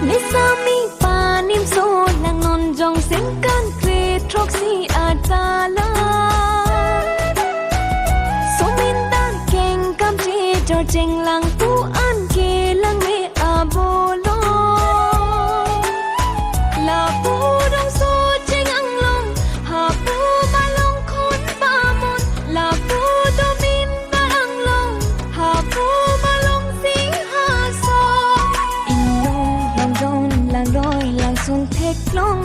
Nisami panim so lang non jong singkan kre troxy atala Sumindan keng kam che jor jeng lang tu an ke lang me abolo La pu dong so jeng ang long ha pu malong khon pa mon La pu do min barang long ha pu malong sing ha so In long long don lang roi lang sung thek long